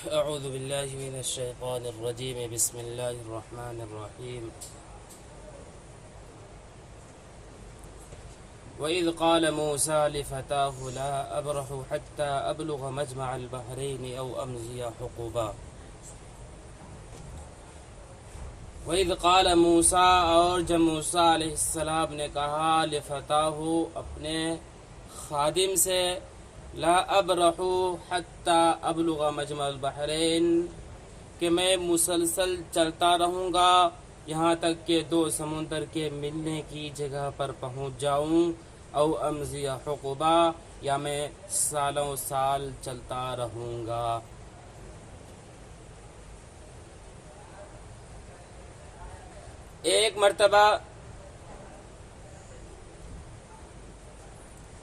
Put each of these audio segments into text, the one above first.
اعوذ باللہ من الشیطان الرجیم بسم اللہ الرحمن الرحیم وَإِذْ قَالَ مُوسَى لِفَتَاهُ لَا أَبْرَحُ حَتَّى أَبْلُغَ مَجْمَعَ الْبَحْرَيْنِ أَوْ أَمْضِيَ حُقُبًا۔ وَإِذْ قَالَ مُوسَى، اور جب موسیٰ علیہ السلام نے کہا لِفَتَاهُ اپنے خادم سے، لا ابرح حتی ابلغ مجمع البحرین، کہ میں مسلسل چلتا رہوں گا یہاں تک کہ دو سمندر کے ملنے کی جگہ پر پہنچ جاؤں، او امضی حقبا، یا میں سالوں سال چلتا رہوں گا۔ ایک مرتبہ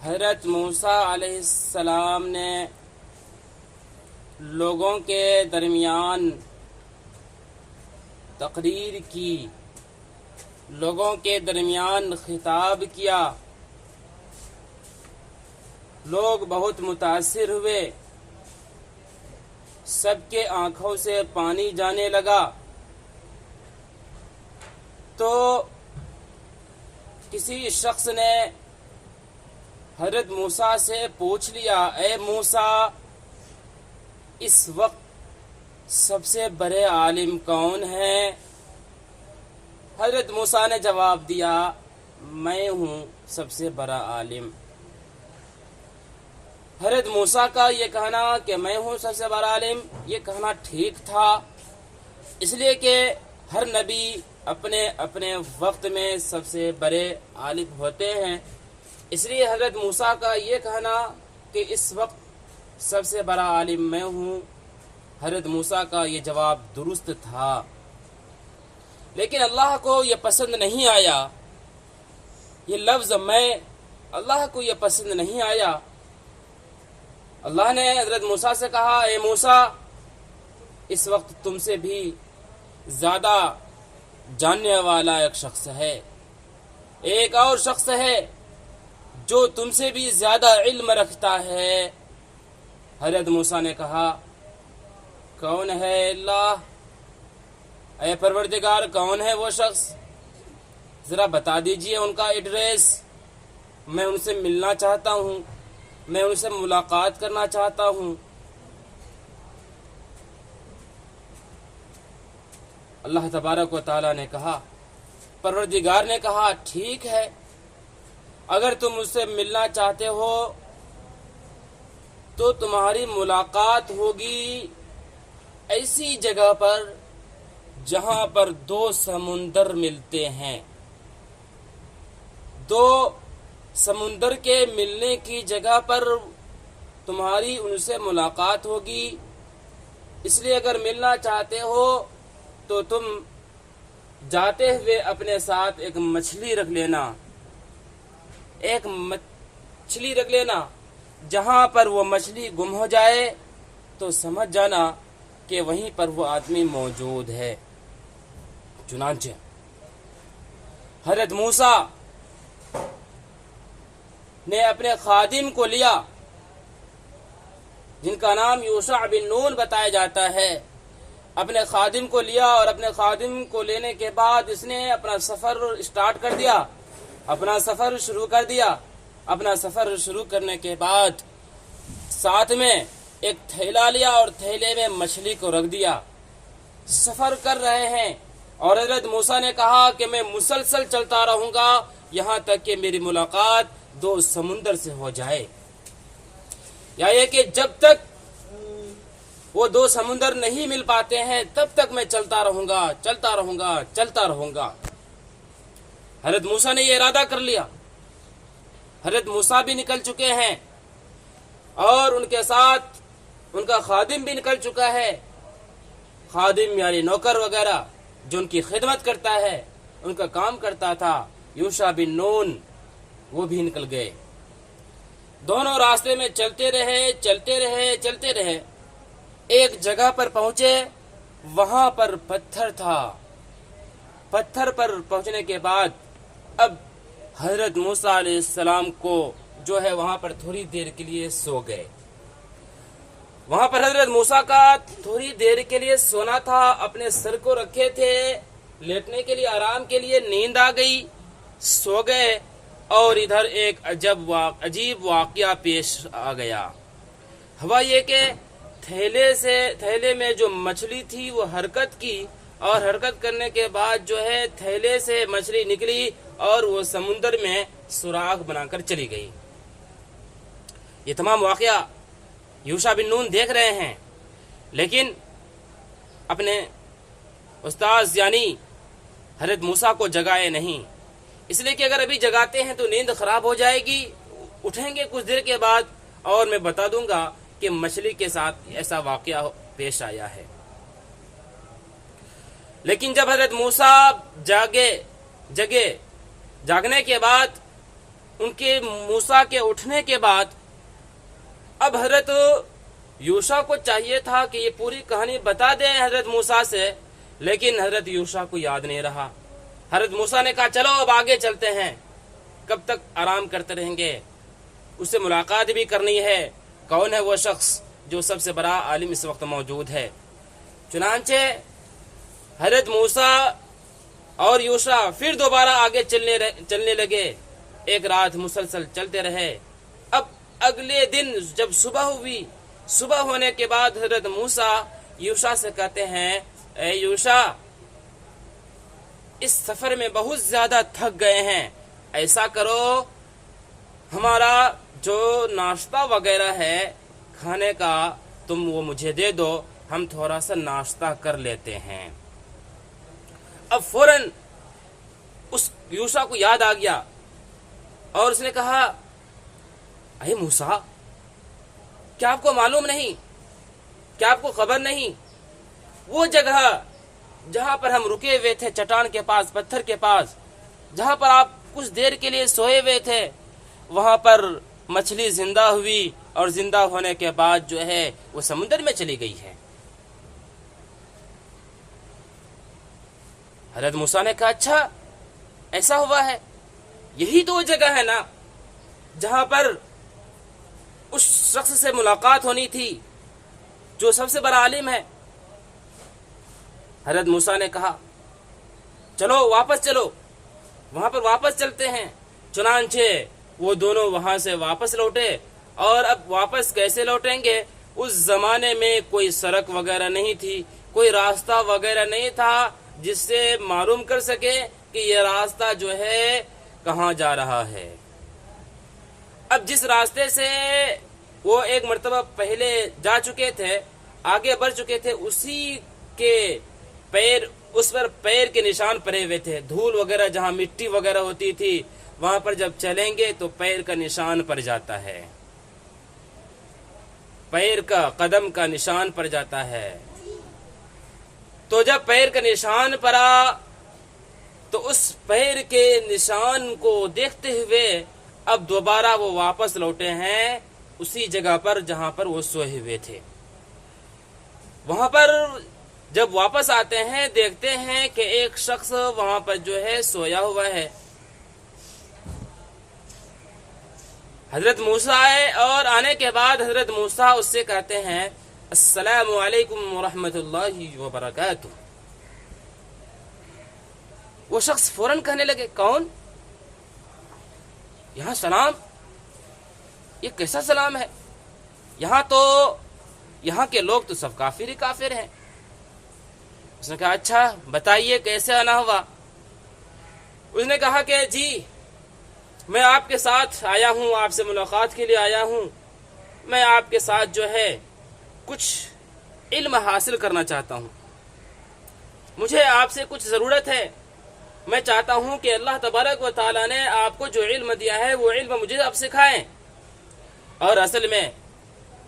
حضرت موسیٰ علیہ السلام نے لوگوں کے درمیان تقریر کی، لوگوں کے درمیان خطاب کیا، لوگ بہت متاثر ہوئے، سب کے آنکھوں سے پانی جانے لگا۔ تو کسی شخص نے حضرت موسیٰ سے پوچھ لیا، اے موسیٰ، اس وقت سب سے بڑے عالم کون ہیں؟ حضرت موسیٰ نے جواب دیا، میں ہوں سب سے بڑا عالم۔ حضرت موسیٰ کا یہ کہنا کہ میں ہوں سب سے بڑا عالم، یہ کہنا ٹھیک تھا، اس لیے کہ ہر نبی اپنے اپنے وقت میں سب سے بڑے عالم ہوتے ہیں۔ اس لیے حضرت موسیٰ کا یہ کہنا کہ اس وقت سب سے بڑا عالم میں ہوں، حضرت موسیٰ کا یہ جواب درست تھا، لیکن اللہ کو یہ پسند نہیں آیا، یہ لفظ میں، اللہ کو یہ پسند نہیں آیا۔ اللہ نے حضرت موسیٰ سے کہا، اے موسیٰ، اس وقت تم سے بھی زیادہ جاننے والا ایک شخص ہے، ایک اور شخص ہے جو تم سے بھی زیادہ علم رکھتا ہے۔ حضرت موسیٰ نے کہا، کون ہے اللہ؟ اے پروردگار، کون ہے وہ شخص؟ ذرا بتا دیجئے ان کا ایڈریس، میں ان سے ملنا چاہتا ہوں، میں ان سے ملاقات کرنا چاہتا ہوں۔ اللہ تبارک و تعالیٰ نے کہا، پروردگار نے کہا، ٹھیک ہے، اگر تم مجھ سے ملنا چاہتے ہو تو تمہاری ملاقات ہوگی ایسی جگہ پر جہاں پر دو سمندر ملتے ہیں۔ دو سمندر کے ملنے کی جگہ پر تمہاری ان سے ملاقات ہوگی، اس لیے اگر ملنا چاہتے ہو تو تم جاتے ہوئے اپنے ساتھ ایک مچھلی رکھ لینا، ایک مچھلی رکھ لینا، جہاں پر وہ مچھلی گم ہو جائے تو سمجھ جانا کہ وہیں پر وہ آدمی موجود ہے۔ چنانچہ حضرت موسیٰ نے اپنے خادم کو لیا، جن کا نام یوشع بن نون بتایا جاتا ہے، اپنے خادم کو لیا، اور اپنے خادم کو لینے کے بعد اس نے اپنا سفر اسٹارٹ کر دیا، اپنا سفر شروع کر دیا۔ اپنا سفر شروع کرنے کے بعد ساتھ میں ایک تھیلا لیا اور تھیلے میں مچھلی کو رکھ دیا۔ سفر کر رہے ہیں اور حضرت موسیٰ نے کہا کہ میں مسلسل چلتا رہوں گا یہاں تک کہ میری ملاقات دو سمندر سے ہو جائے، یا یہ کہ جب تک وہ دو سمندر نہیں مل پاتے ہیں تب تک میں چلتا رہوں گا، چلتا رہوں گا، چلتا رہوں گا۔ حضرت موسیٰ نے یہ ارادہ کر لیا۔ حضرت موسیٰ بھی نکل چکے ہیں اور ان کے ساتھ ان کا خادم بھی نکل چکا ہے۔ خادم یعنی نوکر وغیرہ جو ان کی خدمت کرتا ہے، ان کا کام کرتا تھا، یوشع بن نون، وہ بھی نکل گئے۔ دونوں راستے میں چلتے رہے، چلتے رہے، چلتے رہے، ایک جگہ پر پہنچے، وہاں پر پتھر تھا۔ پتھر پر پہنچنے کے بعد اب حضرت موسیٰ علیہ السلام کو جو ہے وہاں پر تھوڑی دیر کے لیے سو گئے۔ وہاں پر حضرت موسیٰ کا تھوڑی دیر کے لیے سونا تھا، اپنے سر کو رکھے تھے لیٹنے کے لیے، آرام کے لیے، نیند آ گئی، سو گئے، اور ادھر ایک عجیب واقعہ پیش آ گیا۔ ہوا یہ کہ تھیلے میں جو مچھلی تھی وہ حرکت کی، اور حرکت کرنے کے بعد جو ہے تھیلے سے مچھلی نکلی اور وہ سمندر میں سوراخ بنا کر چلی گئی۔ یہ تمام واقعہ یوشع بن نون دیکھ رہے ہیں، لیکن اپنے استاذ یعنی حضرت موسیٰ کو جگائے نہیں، اس لیے کہ اگر ابھی جگاتے ہیں تو نیند خراب ہو جائے گی، اٹھیں گے کچھ دیر کے بعد اور میں بتا دوں گا کہ مچھلی کے ساتھ ایسا واقعہ پیش آیا ہے۔ لیکن جب حضرت موسیٰ جاگنے کے بعد، ان کے موسیٰ کے اٹھنے کے بعد، اب حضرت یوشع کو چاہیے تھا کہ یہ پوری کہانی بتا دیں حضرت موسیٰ سے، لیکن حضرت یوشع کو یاد نہیں رہا۔ حضرت موسیٰ نے کہا چلو اب آگے چلتے ہیں، کب تک آرام کرتے رہیں گے، اس سے ملاقات بھی کرنی ہے، کون ہے وہ شخص جو سب سے بڑا عالم اس وقت موجود ہے۔ چنانچہ حضرت موسیٰ اور یوشع پھر دوبارہ آگے چلنے لگے، ایک رات مسلسل چلتے رہے۔ اب اگلے دن جب صبح ہوئی، صبح ہونے کے بعد حضرت موسیٰ یوشع سے کہتے ہیں اے یوشع، اس سفر میں بہت زیادہ تھک گئے ہیں، ایسا کرو ہمارا جو ناشتہ وغیرہ ہے کھانے کا تم وہ مجھے دے دو، ہم تھوڑا سا ناشتہ کر لیتے ہیں۔ اب فوراً اس یوشع کو یاد آ گیا اور اس نے کہا اے موسیٰ، کیا آپ کو معلوم نہیں، کیا آپ کو خبر نہیں، وہ جگہ جہاں پر ہم رکے ہوئے تھے چٹان کے پاس، پتھر کے پاس، جہاں پر آپ کچھ دیر کے لیے سوئے ہوئے تھے، وہاں پر مچھلی زندہ ہوئی اور زندہ ہونے کے بعد جو ہے وہ سمندر میں چلی گئی ہے۔ حضرت موسیٰ نے کہا اچھا ایسا ہوا ہے، یہی تو وہ جگہ ہے نا جہاں پر اس شخص سے ملاقات ہونی تھی جو سب سے بڑا عالم ہے۔ حضرت موسیٰ نے کہا چلو واپس چلو، وہاں پر واپس چلتے ہیں۔ چنانچہ وہ دونوں وہاں سے واپس لوٹے، اور اب واپس کیسے لوٹیں گے؟ اس زمانے میں کوئی سڑک وغیرہ نہیں تھی، کوئی راستہ وغیرہ نہیں تھا جس سے معلوم کر سکے کہ یہ راستہ جو ہے کہاں جا رہا ہے۔ اب جس راستے سے وہ ایک مرتبہ پہلے جا چکے تھے، آگے بڑھ چکے تھے، اسی کے اس پر پیر کے نشان پڑے ہوئے تھے۔ دھول وغیرہ جہاں مٹی وغیرہ ہوتی تھی وہاں پر جب چلیں گے تو پیر کا نشان پڑ جاتا ہے، پیر کا قدم کا نشان پڑ جاتا ہے۔ تو جب پیر کا نشان پڑا تو اس پیر کے نشان کو دیکھتے ہوئے اب دوبارہ وہ واپس لوٹے ہیں اسی جگہ پر جہاں پر وہ سوئے ہوئے تھے۔ وہاں پر جب واپس آتے ہیں دیکھتے ہیں کہ ایک شخص وہاں پر جو ہے سویا ہوا ہے۔ حضرت موسیٰ آئے اور آنے کے بعد حضرت موسیٰ اس سے کہتے ہیں السلام علیکم ورحمۃ اللہ وبرکاتہ۔ وہ شخص فوراً کہنے لگے کون؟ یہاں سلام؟ یہ کیسا سلام ہے؟ یہاں کے لوگ تو سب کافر ہی کافر ہیں۔ اس نے کہا اچھا بتائیے کیسے آنا ہوا؟ اس نے کہا کہ جی میں آپ کے ساتھ آیا ہوں، آپ سے ملاقات کے لیے آیا ہوں، میں آپ کے ساتھ جو ہے کچھ علم حاصل کرنا چاہتا ہوں، مجھے آپ سے کچھ ضرورت ہے، میں چاہتا ہوں کہ اللہ تبارک و تعالیٰ نے آپ کو جو علم دیا ہے وہ علم مجھے آپ سکھائیں۔ اور اصل میں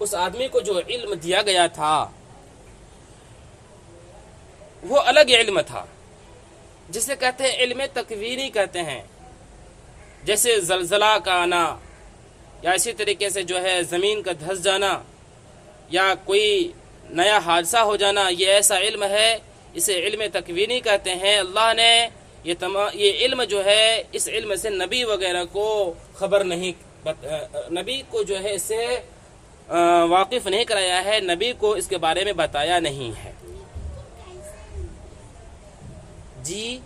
اس آدمی کو جو علم دیا گیا تھا وہ الگ علم تھا، جسے کہتے ہیں علم تکوینی کہتے ہیں، جیسے زلزلہ کا آنا یا اسی طریقے سے جو ہے زمین کا دھس جانا یا کوئی نیا حادثہ ہو جانا، یہ ایسا علم ہے، اسے علم تکوینی کہتے ہیں۔ اللہ نے یہ علم جو ہے اس علم سے نبی وغیرہ کو خبر نہیں، نبی کو جو ہے اس سے واقف نہیں کرایا ہے، نبی کو اس کے بارے میں بتایا نہیں ہے۔ جی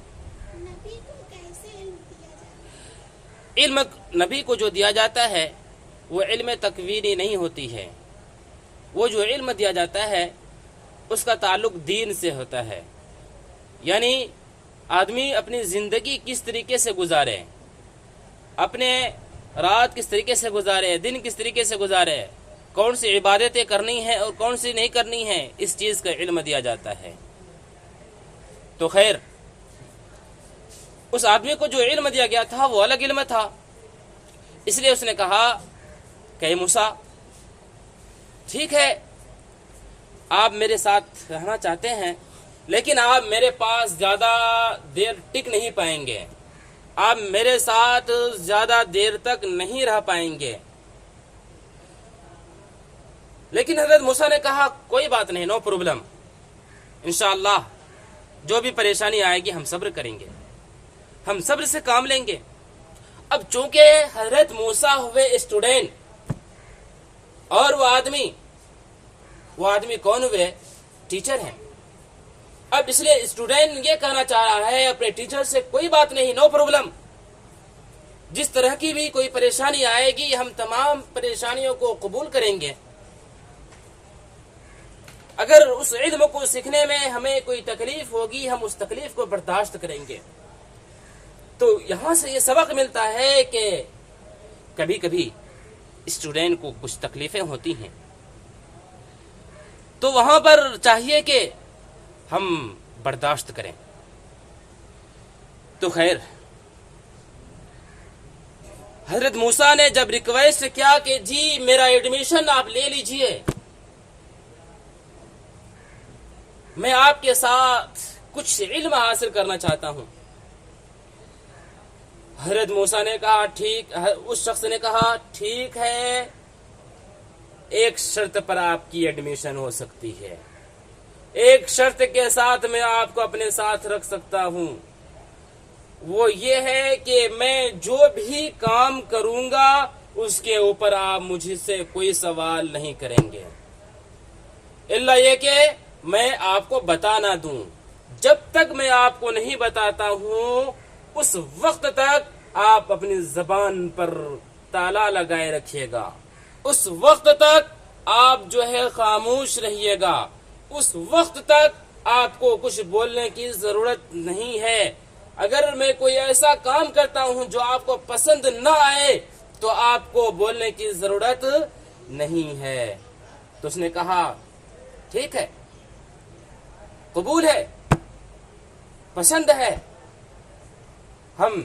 علم نبی کو جو دیا جاتا ہے وہ علم تکوینی نہیں ہوتی ہے، وہ جو علم دیا جاتا ہے اس کا تعلق دین سے ہوتا ہے، یعنی آدمی اپنی زندگی کس طریقے سے گزارے، اپنے رات کس طریقے سے گزارے، دن کس طریقے سے گزارے، کون سی عبادتیں کرنی ہیں اور کون سی نہیں کرنی ہیں، اس چیز کا علم دیا جاتا ہے۔ تو خیر، اس آدمی کو جو علم دیا گیا تھا وہ الگ علم تھا، اس لیے اس نے کہا کہ موسیٰ ٹھیک ہے، آپ میرے ساتھ رہنا چاہتے ہیں لیکن آپ میرے پاس زیادہ دیر ٹک نہیں پائیں گے، آپ میرے ساتھ زیادہ دیر تک نہیں رہ پائیں گے۔ لیکن حضرت موسیٰ نے کہا کوئی بات نہیں، نو پرابلم، انشاءاللہ جو بھی پریشانی آئے گی ہم صبر کریں گے، ہم صبر سے کام لیں گے۔ اب چونکہ حضرت موسیٰ ہوئے اسٹوڈنٹ اور وہ آدمی کون ہوئے؟ ٹیچر ہیں۔ اب اس لیے اسٹوڈنٹ یہ کہنا چاہ رہا ہے اپنے ٹیچر سے کوئی بات نہیں، نو پرابلم، جس طرح کی بھی کوئی پریشانی آئے گی ہم تمام پریشانیوں کو قبول کریں گے۔ اگر اس علم کو سیکھنے میں ہمیں کوئی تکلیف ہوگی ہم اس تکلیف کو برداشت کریں گے۔ تو یہاں سے یہ سبق ملتا ہے کہ کبھی کبھی اسٹوڈنٹ کو کچھ تکلیفیں ہوتی ہیں تو وہاں پر چاہیے کہ ہم برداشت کریں۔ تو خیر، حضرت موسیٰ نے جب ریکویسٹ کیا کہ جی میرا ایڈمیشن آپ لے لیجئے، میں آپ کے ساتھ کچھ علم حاصل کرنا چاہتا ہوں، حضرت موسیٰ نے کہا ٹھیک، اس شخص نے کہا ٹھیک ہے، ایک شرط پر آپ کی ایڈمیشن ہو سکتی ہے، ایک شرط کے ساتھ میں آپ کو اپنے ساتھ رکھ سکتا ہوں، وہ یہ ہے کہ میں جو بھی کام کروں گا اس کے اوپر آپ مجھ سے کوئی سوال نہیں کریں گے، الا یہ کہ میں آپ کو بتا نہ دوں۔ جب تک میں آپ کو نہیں بتاتا ہوں اس وقت تک آپ اپنی زبان پر تالا لگائے رکھیے گا، اس وقت تک آپ جو ہے خاموش رہیے گا، اس وقت تک آپ کو کچھ بولنے کی ضرورت نہیں ہے۔ اگر میں کوئی ایسا کام کرتا ہوں جو آپ کو پسند نہ آئے تو آپ کو بولنے کی ضرورت نہیں ہے۔ تو اس نے کہا ٹھیک ہے، قبول ہے، پسند ہے، ہم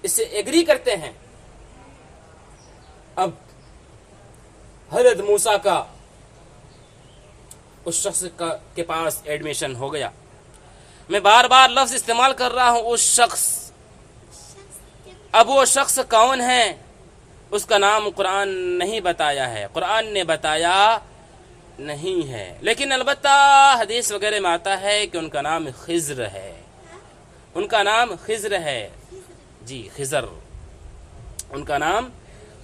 اس سے ایگری کرتے ہیں۔ اب حضرت موسیٰ کا اس شخص کے پاس ایڈمیشن ہو گیا۔ میں بار بار لفظ استعمال کر رہا ہوں اس شخص، اب وہ شخص کون ہے اس کا نام قرآن نہیں بتایا ہے، قرآن نے بتایا نہیں ہے، لیکن البتہ حدیث وغیرہ میں آتا ہے کہ ان کا نام خضر ہے، ان کا نام خضر ہے، جی خضر، ان کا نام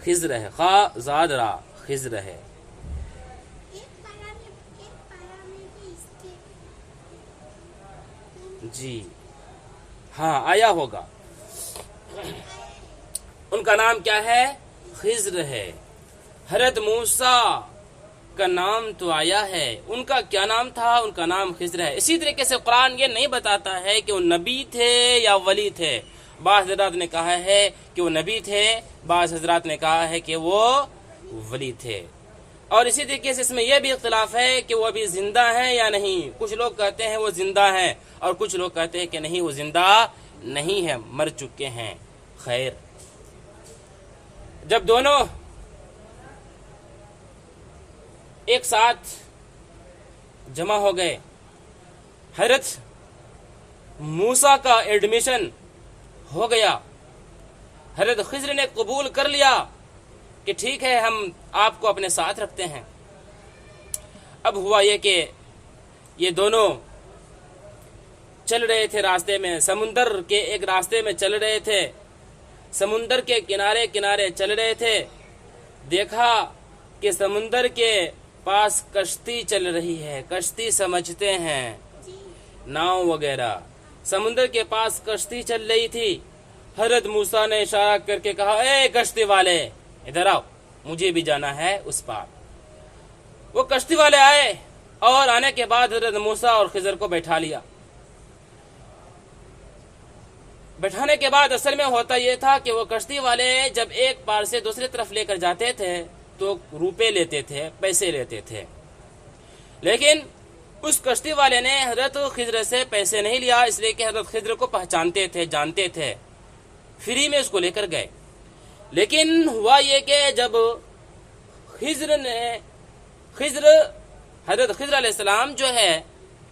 خضر ہے، خا زاد را، خضر ہے۔ جی ہاں آیا ہوگا، ان کا نام کیا ہے؟ خضر ہے۔ حضرت موسیٰ کا نام تو آیا ہے، ان کا کیا نام تھا؟ ان کا نام خضر ہے۔ اسی طریقے سے قرآن یہ نہیں بتاتا ہے کہ وہ نبی تھے یا ولی تھے، بعض حضرات نے کہا ہے کہ وہ نبی تھے، بعض حضرات نے کہا ہے کہ وہ ولی تھے، اور اسی طریقے سے اس میں یہ بھی اختلاف ہے کہ وہ ابھی زندہ ہیں یا نہیں، کچھ لوگ کہتے ہیں وہ زندہ ہیں اور کچھ لوگ کہتے ہیں کہ نہیں وہ زندہ نہیں ہے، مر چکے ہیں۔ خیر، جب دونوں ایک ساتھ جمع ہو گئے، حضرت موسیٰ کا ایڈمیشن ہو گیا، حضرت خضر نے قبول کر لیا کہ ٹھیک ہے ہم آپ کو اپنے ساتھ رکھتے ہیں۔ اب ہوا یہ کہ یہ دونوں چل رہے تھے راستے میں، سمندر کے ایک راستے میں چل رہے تھے، سمندر کے کنارے کنارے چل رہے تھے، دیکھا کہ سمندر کے پاس کشتی چل رہی ہے. کشتی سمجھتے ہیں ناؤ وغیرہ. سمندر کے پاس کشتی چل رہی تھی. حضرت موسیٰ نے اشارہ کر کے کہا اے کشتی والے ادھر آؤ, مجھے بھی جانا ہے اس پار. وہ کشتی والے آئے اور آنے کے بعد حضرت موسیٰ اور خضر کو بیٹھا لیا. بٹھانے کے بعد اصل میں ہوتا یہ تھا کہ وہ کشتی والے جب ایک پار سے دوسری طرف لے کر جاتے تھے تو روپے لیتے تھے, پیسے لیتے تھے. لیکن اس کشتی والے نے حضرت خضر سے پیسے نہیں لیا, اس لیے کہ حضرت خضر کو پہچانتے تھے, جانتے تھے, فری میں اس کو لے کر گئے. لیکن ہوا یہ کہ جب حضرت خضر علیہ السلام جو ہے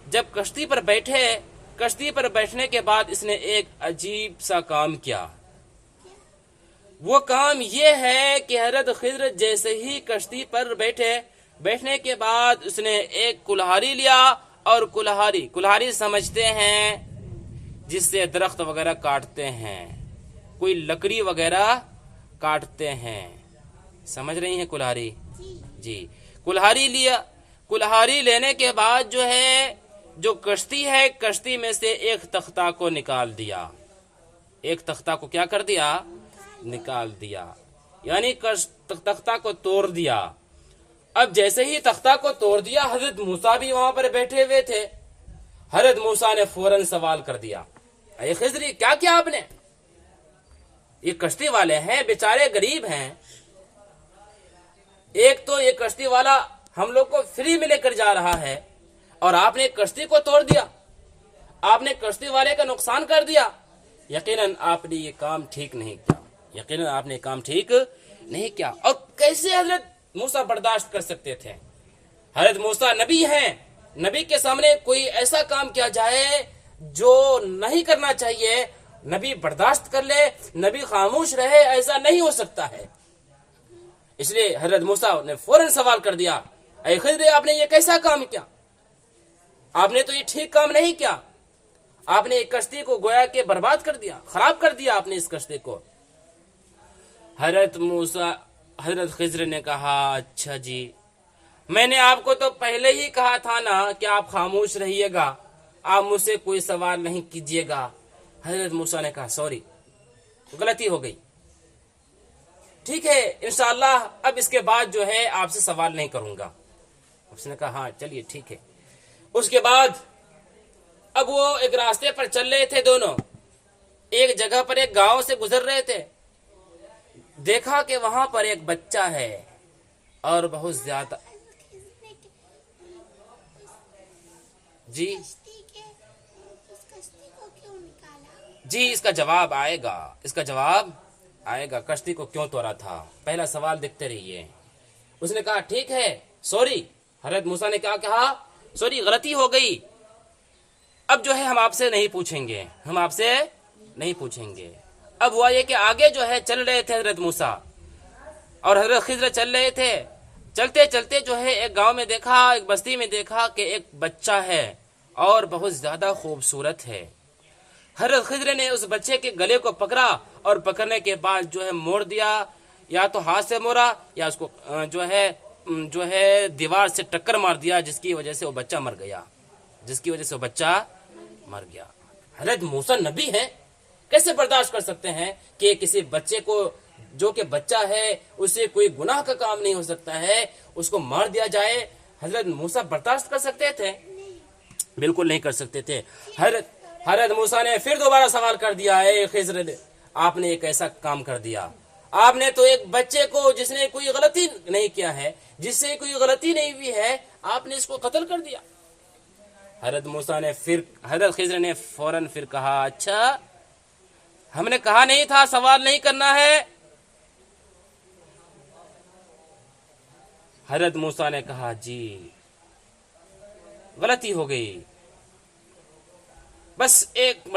جب کشتی پر بیٹھے, کشتی پر بیٹھنے کے بعد اس نے ایک عجیب سا کام کیا. وہ کام یہ ہے کہ حضرت خضر جیسے ہی کشتی پر بیٹھنے کے بعد اس نے ایک کلہاڑی لیا, اور کلہاڑی سمجھتے ہیں جس سے درخت وغیرہ کاٹتے ہیں, کوئی لکڑی وغیرہ کاٹتے ہیں. سمجھ رہی ہیں کلہاڑی؟ جی, کلہاڑی لیا. کلہاڑی لینے کے بعد جو ہے جو کشتی ہے, کشتی میں سے ایک تختہ کو نکال دیا. ایک تختہ کو کیا کر دیا؟ نکال دیا, یعنی تختہ کو توڑ دیا. اب جیسے ہی تختہ کو توڑ دیا, حضرت موسیٰ بھی وہاں پر بیٹھے ہوئے تھے. حضرت موسیٰ نے فوراً سوال کر دیا اے خضر کیا کیا آپ نے؟ یہ کشتی والے ہیں, بیچارے غریب ہیں. ایک تو یہ کشتی والا ہم لوگ کو فری میں لے کر جا رہا ہے, اور آپ نے کشتی کو توڑ دیا, آپ نے کشتی والے کا نقصان کر دیا. یقیناً آپ نے یہ کام ٹھیک نہیں کیا, یقیناً آپ نے کام ٹھیک نہیں کیا. اور کیسے حضرت موسیٰ برداشت کر سکتے تھے؟ حضرت موسیٰ نبی ہیں, نبی کے سامنے کوئی ایسا کام کیا جائے جو نہیں کرنا چاہیے, نبی برداشت کر لے, نبی خاموش رہے, ایسا نہیں ہو سکتا ہے. اس لیے حضرت موسیٰ نے فوراً سوال کر دیا اے خضر آپ نے یہ کیسا کام کیا؟ آپ نے تو یہ ٹھیک کام نہیں کیا. آپ نے ایک کشتی کو گویا کہ برباد کر دیا, خراب کر دیا آپ نے اس کشتی کو. حضرت خضر نے کہا اچھا جی, میں نے آپ کو تو پہلے ہی کہا تھا نا کہ آپ خاموش رہیے گا, آپ مجھ سے کوئی سوال نہیں کیجیے گا. حضرت موسیٰ نے کہا سوری, غلطی ہو گئی, ٹھیک ہے انشاءاللہ اب اس کے بعد جو ہے آپ سے سوال نہیں کروں گا. اس نے کہا ہاں چلیے ٹھیک ہے. اس کے بعد اب وہ ایک راستے پر چل رہے تھے دونوں, ایک جگہ پر ایک گاؤں سے گزر رہے تھے. دیکھا کہ وہاں پر ایک بچہ ہے اور بہت زیادہ جی جی اس کا جواب آئے گا, اس کا جواب آئے گا. کشتی کو کیوں توڑا تھا, پہلا سوال دیکھتے رہیے. اس نے کہا ٹھیک ہے سوری. حضرت موسیٰ نے کیا کہا سوری غلطی ہو گئی, اب جو ہے ہم آپ سے نہیں پوچھیں گے, ہم آپ سے نہیں پوچھیں گے. اب ہوا یہ کہ آگے جو ہے چل رہے تھے حضرت موسیٰ اور حضرت خضر چل رہے تھے. چلتے چلتے جو ہے ایک گاؤں میں دیکھا, ایک بستی میں دیکھا کہ ایک بچہ ہے اور بہت زیادہ خوبصورت ہے. حضرت خضر نے اس بچے کے گلے کو پکڑا اور پکڑنے کے بعد جو ہے موڑ دیا, یا تو ہاتھ سے موڑا یا اس کو جو ہے دیوار سے ٹکر مار دیا, جس کی وجہ سے وہ بچہ مر گیا. حضرت موسیٰ نبی ہیں, کیسے برداشت کر سکتے ہیں کہ کسی بچے کو جو کہ بچہ ہے اسے کوئی گناہ کا کام نہیں ہو سکتا ہے, اس کو مار دیا جائے. حضرت موسیٰ برداشت کر سکتے تھے؟ بالکل نہیں کر سکتے تھے. حضرت موسیٰ نے پھر دوبارہ سوال کر دیا اے خضر آپ نے ایک ایسا کام کر دیا, آپ نے تو ایک بچے کو جس نے کوئی غلطی نہیں کیا ہے, جس سے کوئی غلطی نہیں ہوئی ہے, آپ نے اس کو قتل کر دیا. حضرت خضر نے فوراً پھر کہا اچھا ہم نے کہا نہیں تھا سوال نہیں کرنا ہے. حضرت موسیٰ نے کہا جی غلطی ہو گئی, بس ایک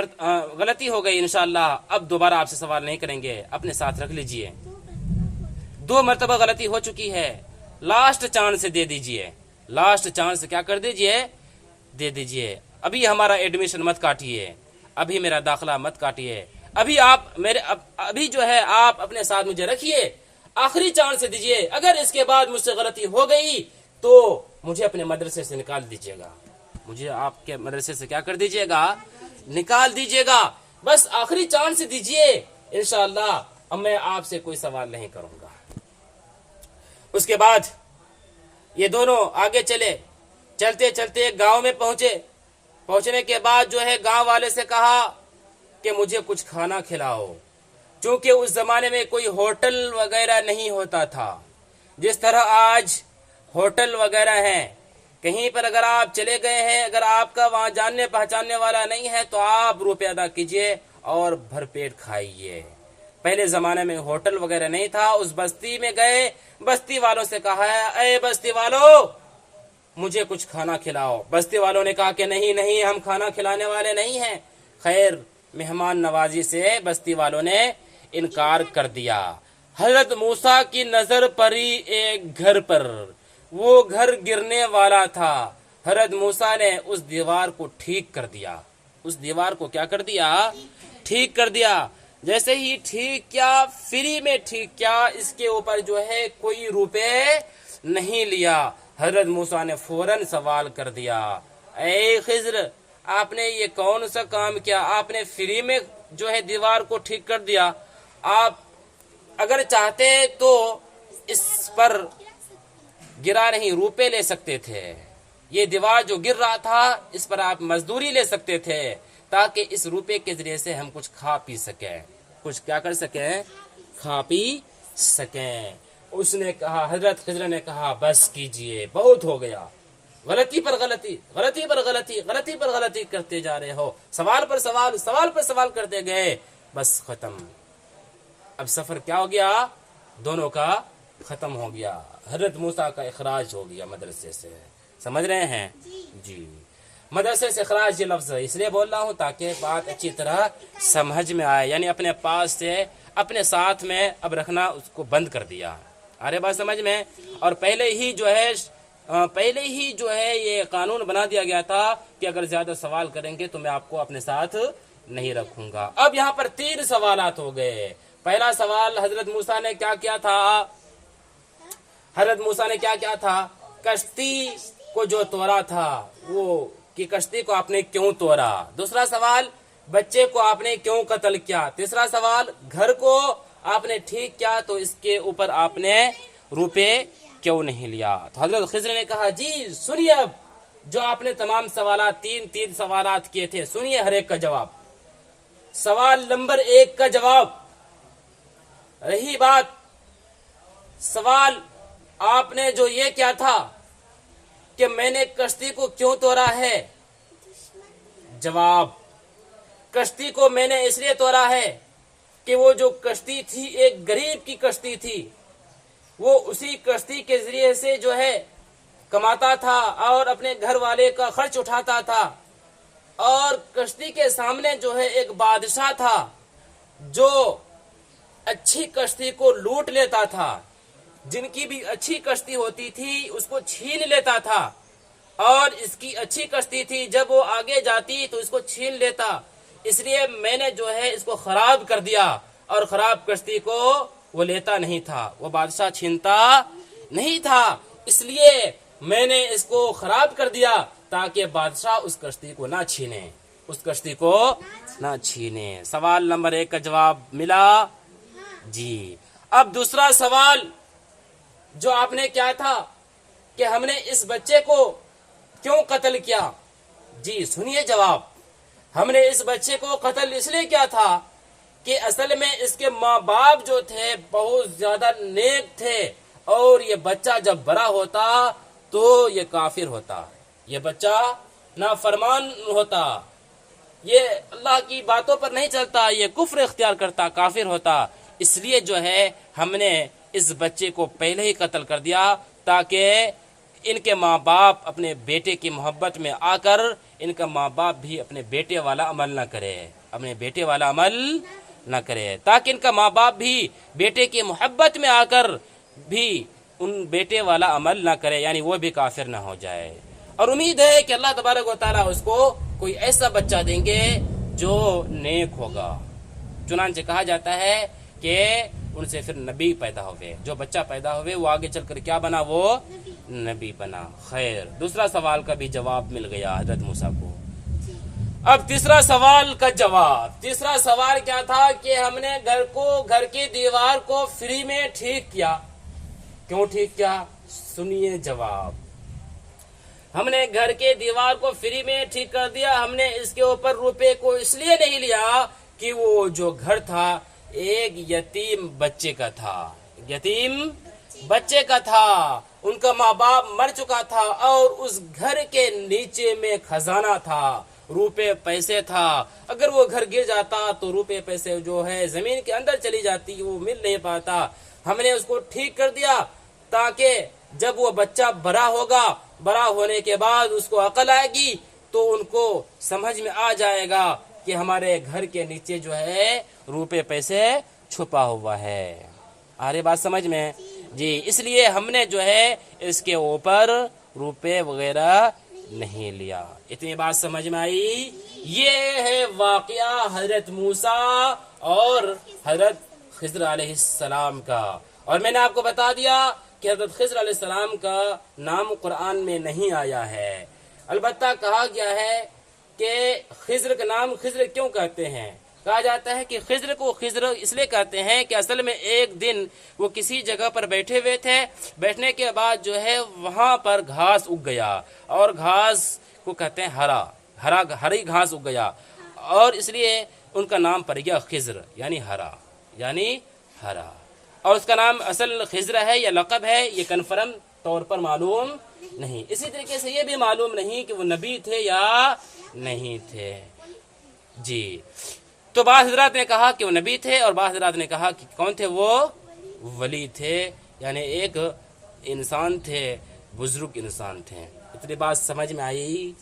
غلطی ہو گئی, انشاءاللہ اب دوبارہ آپ سے سوال نہیں کریں گے, اپنے ساتھ رکھ لیجئے. 2 مرتبہ غلطی ہو چکی ہے, لاسٹ چانس دے دیجئے, لاسٹ چانس کیا کر دیجئے, دے دیجئے. ابھی ہمارا ایڈمیشن مت کاٹیے, ابھی میرا داخلہ مت کاٹیے, ابھی جو ہے آپ اپنے ساتھ مجھے رکھیے, آخری چانس دیجئے، اگر اس کے بعد مجھ سے غلطی ہو گئی تو مجھے اپنے مدرسے سے نکال دیجئے گا، مجھے آپ کے مدرسے سے کیا کر دیجئے گا، نکال دیجئے گا، بس آخری چانس دیجئے، انشاءاللہ اب میں آپ سے کوئی سوال نہیں کروں گا۔ اس کے بعد یہ دونوں آگے چلے، چلتے چلتے ایک گاؤں میں پہنچنے کے بعد جو ہے گاؤں والے سے کہا کہ مجھے کچھ کھانا کھلاؤ، چونکہ اس زمانے میں کوئی ہوٹل وغیرہ نہیں ہوتا تھا جس طرح آج ہوٹل وغیرہ ہیں۔ کہیں پر اگر آپ چلے گئے ہیں، اگر آپ کا وہاں جاننے پہچاننے والا نہیں ہے تو آپ روپے ادا کیجئے اور بھر پیٹ کھائیے۔ پہلے زمانے میں ہوٹل وغیرہ نہیں تھا، اس بستی میں گئے، بستی والوں سے کہا ہے اے بستی والوں مجھے کچھ کھانا کھلاؤ۔ بستی والوں نے کہا کہ نہیں ہم کھانا کھلانے والے نہیں ہیں۔ خیر مہمان نوازی سے بستی والوں نے انکار کر دیا۔ حضرت موسیٰ کی نظر پڑی ایک گھر پر، وہ گھر گرنے والا تھا۔ حضرت موسیٰ نے اس دیوار کو ٹھیک کر دیا، اس دیوار کو کیا کر دیا، ٹھیک کر دیا۔ جیسے ہی ٹھیک کیا، فری میں ٹھیک کیا، اس کے اوپر جو ہے کوئی روپے نہیں لیا۔ حضرت موسیٰ نے فوراً سوال کر دیا اے خضر آپ نے یہ کون سا کام کیا، آپ نے فری میں جو ہے دیوار کو ٹھیک کر دیا، آپ اگر چاہتے تو اس پر گرا نہیں روپے لے سکتے تھے، یہ دیوار جو گر رہا تھا اس پر آپ مزدوری لے سکتے تھے تاکہ اس روپے کے ذریعے سے ہم کچھ کھا پی سکیں، کچھ کیا کر سکیں، کھا پی سکیں۔ اس نے کہا، حضرت خضر نے کہا بس کیجئے، بہت ہو گیا، غلطی پر غلطی، غلطی پر غلطی، غلطی پر غلطی کرتے جا رہے ہو، سوال پر سوال، سوال پر سوال کرتے گئے، بس ختم۔ اب سفر کیا ہو گیا، دونوں کا ختم ہو گیا، حضرت موسیٰ کا اخراج ہو گیا مدرسے سے۔ سمجھ رہے ہیں جی؟ مدرسے سے اخراج یہ لفظ اس لیے بول رہا ہوں تاکہ بات اچھی طرح سمجھ میں آئے، یعنی اپنے پاس سے اپنے ساتھ میں اب رکھنا اس کو بند کر دیا۔ ارے بات سمجھ میں؟ اور پہلے ہی جو ہے یہ قانون بنا دیا گیا تھا کہ اگر زیادہ سوال کریں گے تو میں آپ کو اپنے ساتھ نہیں رکھوں گا۔ اب یہاں پر 3 سوالات ہو گئے۔ پہلا سوال حضرت موسیٰ نے کیا کیا تھا، حضرت موسیٰ نے کیا کیا تھا، کشتی کو جو توڑا تھا وہ کہ کشتی کو آپ نے کیوں توڑا۔ دوسرا سوال بچے کو آپ نے کیوں قتل کیا۔ تیسرا سوال گھر کو آپ نے ٹھیک کیا تو اس کے اوپر آپ نے روپے کیوں نہیں لیا۔ تو حضرت خضر نے کہا جی سنیے، اب جو آپ نے تمام سوالات 3 سوالات کیے تھے سنیے ہر ایک کا جواب۔ سوال نمبر 1 کا جواب، رہی بات سوال آپ نے جو یہ کیا تھا کہ میں نے کشتی کو کیوں توڑا ہے، جواب کشتی کو میں نے اس لیے توڑا ہے کہ وہ جو کشتی تھی ایک غریب کی کشتی تھی، وہ اسی کشتی کے ذریعے سے جو ہے کماتا تھا اور اپنے گھر والے کا خرچ اٹھاتا تھا، اور کشتی کے سامنے جو ہے ایک بادشاہ تھا جو اچھی کشتی کو لوٹ لیتا تھا، جن کی بھی اچھی کشتی ہوتی تھی اس کو چھین لیتا تھا، اور اس کی اچھی کشتی تھی جب وہ آگے جاتی تو اس کو چھین لیتا، اس لیے میں نے جو ہے اس کو خراب کر دیا، اور خراب کشتی کو وہ لیتا نہیں تھا، وہ بادشاہ چھینتا نہیں تھا، اس لیے میں نے اس کو خراب کر دیا تاکہ بادشاہ اس کشتی کو نہ چھینے، اس کشتی کو نہ چھینے۔ سوال نمبر 1 کا جواب ملا جی۔ اب دوسرا سوال جو آپ نے کیا تھا کہ ہم نے اس بچے کو کیوں قتل کیا، جی سنیے جواب۔ ہم نے اس بچے کو قتل اس لیے کیا تھا کہ اصل میں اس کے ماں باپ جو تھے بہت زیادہ نیک تھے، اور یہ بچہ جب بڑا ہوتا تو یہ کافر ہوتا، یہ بچہ نافرمان ہوتا، یہ اللہ کی باتوں پر نہیں چلتا، یہ کفر اختیار کرتا، کافر ہوتا، اس لیے جو ہے ہم نے اس بچے کو پہلے ہی قتل کر دیا تاکہ ان کے ماں باپ اپنے بیٹے کی محبت میں آ کر ان کا ماں باپ بھی اپنے بیٹے والا عمل نہ کرے، اپنے بیٹے والا عمل نہ کرے، تاکہ ان کا ماں باپ بھی بیٹے کی محبت میں آ کر بھی ان بیٹے والا عمل نہ کرے، یعنی وہ بھی کافر نہ ہو جائے۔ اور امید ہے کہ اللہ تبارک و تعالیٰ اس کو کوئی ایسا بچہ دیں گے جو نیک ہوگا۔ چنانچہ کہا جاتا ہے کہ ان سے پھر نبی پیدا ہوئے. جو بچہ پیدا ہوئے وہ آگے چل کر کیا بنا؟ وہ نبی بنا. خیر، دوسرا سوال کا بھی جواب مل گیا حضرت موسیٰ کو. اب تیسرا سوال کا جواب. تیسرا سوال کیا تھا کہ ہم نے گھر کی دیوار کو فری میں ٹھیک کیا. کیوں ٹھیک کیا؟ سنیے جواب. ہم نے گھر کے دیوار کو فری میں ٹھیک کر دیا. ہم نے اس کے اوپر روپے کو اس لیے نہیں لیا کہ وہ جو گھر تھا ایک یتیم بچے کا تھا. یتیم بچے کا تھا. ان کا ماں باپ مر چکا تھا اور اس گھر کے نیچے میں خزانہ تھا، روپے پیسے تھا. اگر وہ گھر گر جاتا تو روپے پیسے جو ہے زمین کے اندر چلی جاتی، وہ مل نہیں پاتا. ہم نے اس کو ٹھیک کر دیا تاکہ جب وہ بچہ بڑا ہوگا، بڑا ہونے کے بعد اس کو عقل آئے گی تو ان کو سمجھ میں آ جائے گا کہ ہمارے گھر کے نیچے جو ہے روپے پیسے چھپا ہوا ہے. آ رہی بات سمجھ میں؟ جی، اس لیے ہم نے جو ہے اس کے اوپر روپے وغیرہ نہیں لیا. اتنی بات سمجھ میں آئی؟ یہ ہے واقعہ حضرت موسیٰ اور حضرت خضر علیہ السلام کا. اور میں نے آپ کو بتا دیا کہ حضرت خضر علیہ السلام کا نام قرآن میں نہیں آیا ہے. البتہ کہا گیا ہے کہ خضر کا نام خضر کیوں کہتے ہیں؟ کہا جاتا ہے کہ خضر کو خضر اس لیے کہتے ہیں کہ اصل میں ایک دن وہ کسی جگہ پر بیٹھے ہوئے تھے. بیٹھنے کے بعد جو ہے وہاں پر گھاس اگ گیا، اور گھاس کو کہتے ہیں ہری گھاس اگ گیا، اور اس لیے ان کا نام پڑ گیا خضر، یعنی ہرا. اور اس کا نام اصل خضر ہے یا لقب ہے، یہ کنفرم طور پر معلوم نہیں. اسی طریقے سے یہ بھی معلوم نہیں کہ وہ نبی تھے یا نہیں تھے. جی، تو بعض حضرات نے کہا کہ وہ نبی تھے، اور بعض حضرات نے کہا کہ کون تھے؟ وہ ولی تھے، یعنی ایک انسان تھے، بزرگ انسان تھے. اتنی بات سمجھ میں آئی؟